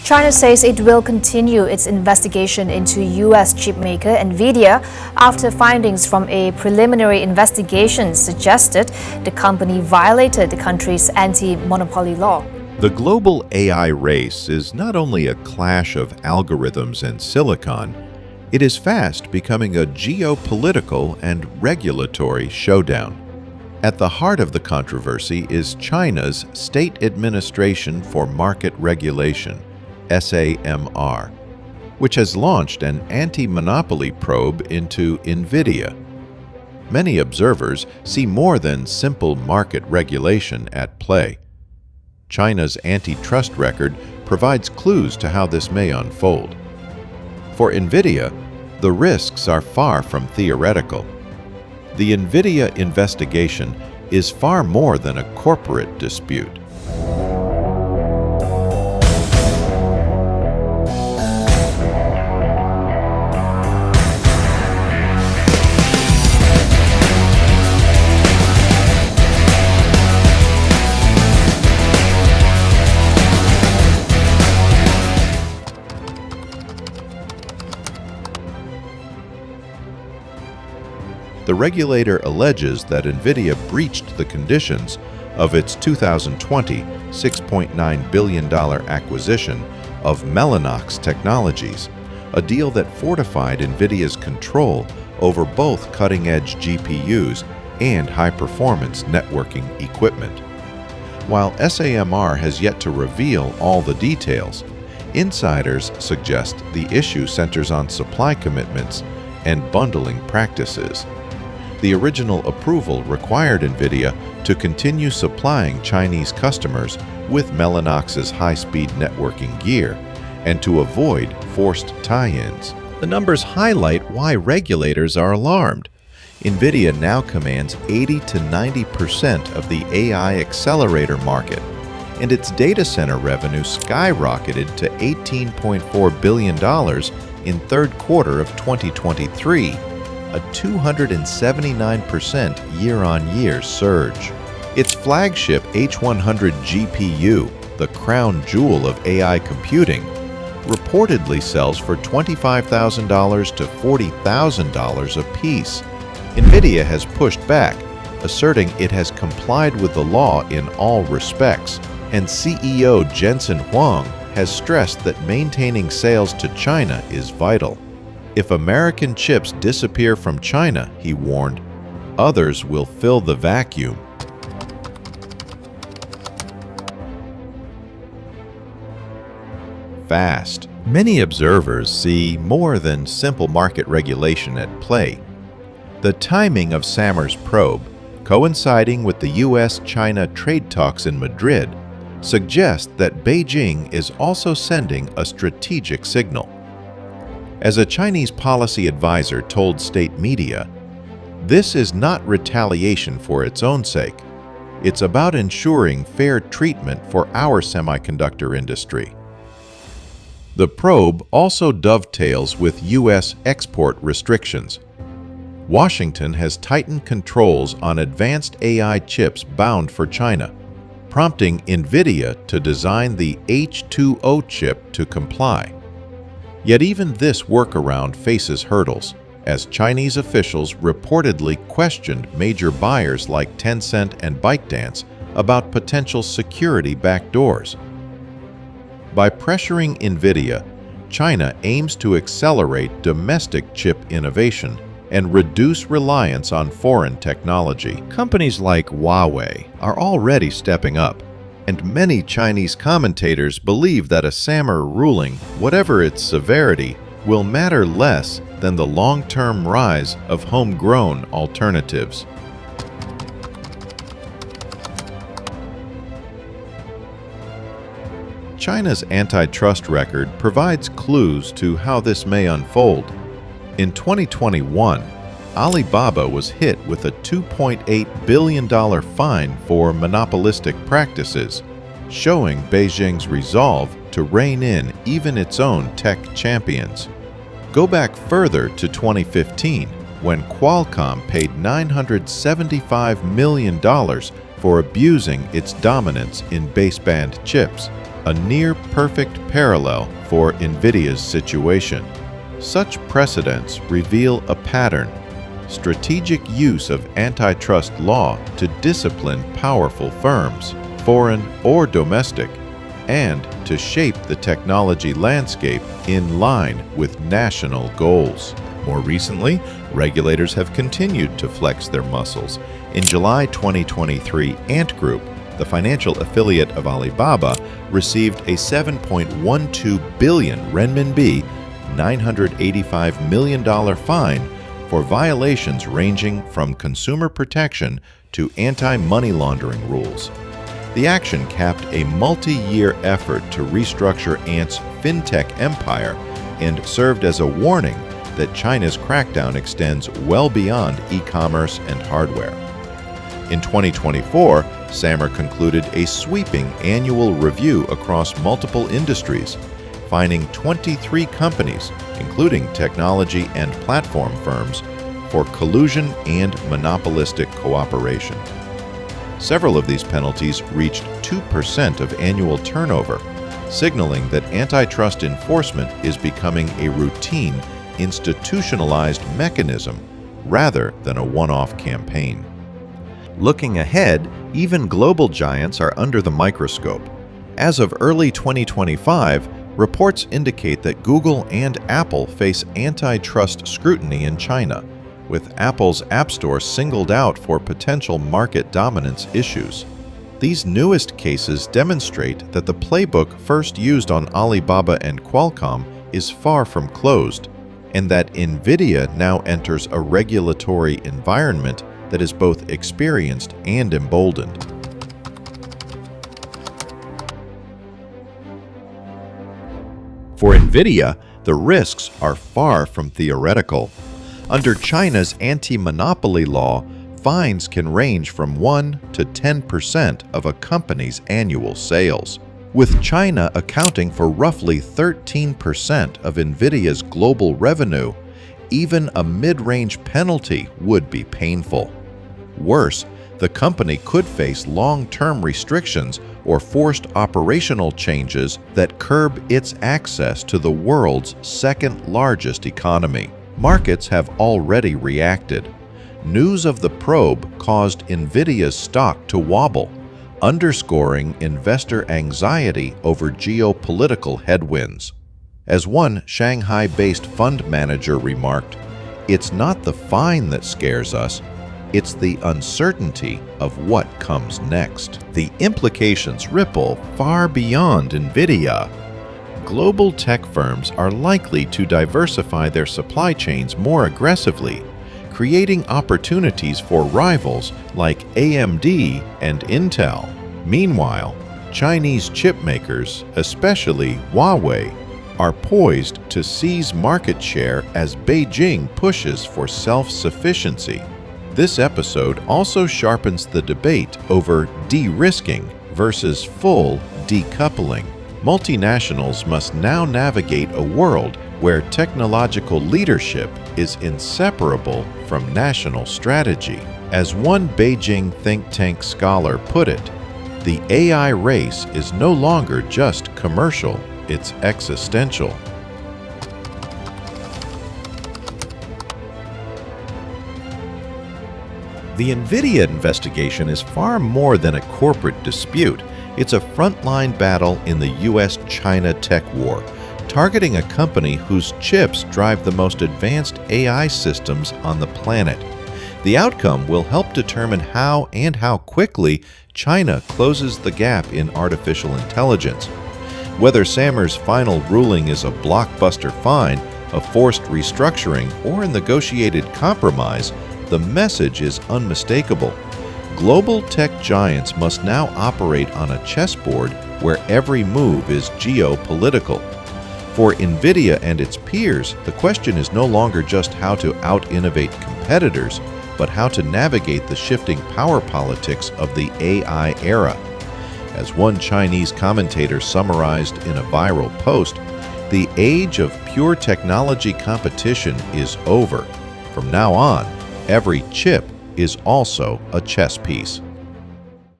China says it will continue its investigation into U.S. chipmaker Nvidia after findings from a preliminary investigation suggested the company violated the country's anti-monopoly law. The global AI race is not only a clash of algorithms and silicon, it is fast becoming a geopolitical and regulatory showdown. At the heart of the controversy is China's State Administration for Market Regulation, SAMR, which has launched an anti-monopoly probe into Nvidia. Many observers see more than simple market regulation at play. China's antitrust record provides clues to how this may unfold. For Nvidia, the risks are far from theoretical. The Nvidia investigation is far more than a corporate dispute. The regulator alleges that Nvidia breached the conditions of its 2020 $6.9 billion acquisition of Mellanox Technologies, a deal that fortified Nvidia's control over both cutting-edge GPUs and high-performance networking equipment. While SAMR has yet to reveal all the details, insiders suggest the issue centers on supply commitments and bundling practices. The original approval required Nvidia to continue supplying Chinese customers with Mellanox's high-speed networking gear and to avoid forced tie-ins. The numbers highlight why regulators are alarmed. Nvidia now commands 80 to 90% of the AI accelerator market, and its data center revenue skyrocketed to $18.4 billion in third quarter of 2023. A 279% year-on-year surge. Its flagship H100 GPU, the crown jewel of AI computing, reportedly sells for $25,000 to $40,000 a piece. Nvidia has pushed back, asserting it has complied with the law in all respects, and CEO Jensen Huang has stressed that maintaining sales to China is vital. If American chips disappear from China, he warned, others will fill the vacuum. Fast. Many observers see more than simple market regulation at play. The timing of SAMR's probe, coinciding with the U.S.-China trade talks in Madrid, suggests that Beijing is also sending a strategic signal. As a Chinese policy advisor told state media, this is not retaliation for its own sake. It's about ensuring fair treatment for our semiconductor industry. The probe also dovetails with U.S. export restrictions. Washington has tightened controls on advanced AI chips bound for China, prompting Nvidia to design the H2O chip to comply. Yet even this workaround faces hurdles, as Chinese officials reportedly questioned major buyers like Tencent and ByteDance about potential security backdoors. By pressuring Nvidia, China aims to accelerate domestic chip innovation and reduce reliance on foreign technology. Companies like Huawei are already stepping up, and many Chinese commentators believe that a SAMR ruling, whatever its severity, will matter less than the long-term rise of homegrown alternatives. China's antitrust record provides clues to how this may unfold. In 2021, Alibaba was hit with a $2.8 billion fine for monopolistic practices, showing Beijing's resolve to rein in even its own tech champions. Go back further to 2015, when Qualcomm paid $975 million for abusing its dominance in baseband chips, a near-perfect parallel for Nvidia's situation. Such precedents reveal a pattern: strategic use of antitrust law to discipline powerful firms, foreign or domestic, and to shape the technology landscape in line with national goals. More recently, regulators have continued to flex their muscles. In July 2023, Ant Group, the financial affiliate of Alibaba, received a 7.12 billion renminbi, $985 million fine for violations ranging from consumer protection to anti-money laundering rules. The action capped a multi-year effort to restructure Ant's fintech empire and served as a warning that China's crackdown extends well beyond e-commerce and hardware. In 2024, SAMR concluded a sweeping annual review across multiple industries, fining 23 companies, including technology and platform firms, for collusion and monopolistic cooperation. Several of these penalties reached 2% of annual turnover, signaling that antitrust enforcement is becoming a routine, institutionalized mechanism rather than a one-off campaign. Looking ahead, even global giants are under the microscope. As of early 2025, reports indicate that Google and Apple face antitrust scrutiny in China, with Apple's App Store singled out for potential market dominance issues. These newest cases demonstrate that the playbook first used on Alibaba and Qualcomm is far from closed, and that Nvidia now enters a regulatory environment that is both experienced and emboldened. For Nvidia, the risks are far from theoretical. Under China's anti-monopoly law, fines can range from 1 to 10% of a company's annual sales. With China accounting for roughly 13% of Nvidia's global revenue, even a mid-range penalty would be painful. Worse, the company could face long-term restrictions or forced operational changes that curb its access to the world's second-largest economy. Markets have already reacted. News of the probe caused Nvidia's stock to wobble, underscoring investor anxiety over geopolitical headwinds. As one Shanghai-based fund manager remarked, "It's not the fine that scares us, it's the uncertainty of what comes next." The implications ripple far beyond Nvidia. Global tech firms are likely to diversify their supply chains more aggressively, creating opportunities for rivals like AMD and Intel. Meanwhile, Chinese chip makers, especially Huawei, are poised to seize market share as Beijing pushes for self-sufficiency. This episode also sharpens the debate over de-risking versus full decoupling. Multinationals must now navigate a world where technological leadership is inseparable from national strategy. As one Beijing think tank scholar put it, the AI race is no longer just commercial, it's existential. The Nvidia investigation is far more than a corporate dispute. It's a frontline battle in the US-China tech war, targeting a company whose chips drive the most advanced AI systems on the planet. The outcome will help determine how and how quickly China closes the gap in artificial intelligence. Whether SAMR's final ruling is a blockbuster fine, a forced restructuring, or a negotiated compromise, the message is unmistakable. Global tech giants must now operate on a chessboard where every move is geopolitical. For Nvidia and its peers, the question is no longer just how to out-innovate competitors, but how to navigate the shifting power politics of the AI era. As one Chinese commentator summarized in a viral post, the age of pure technology competition is over. From now on, every chip is also a chess piece.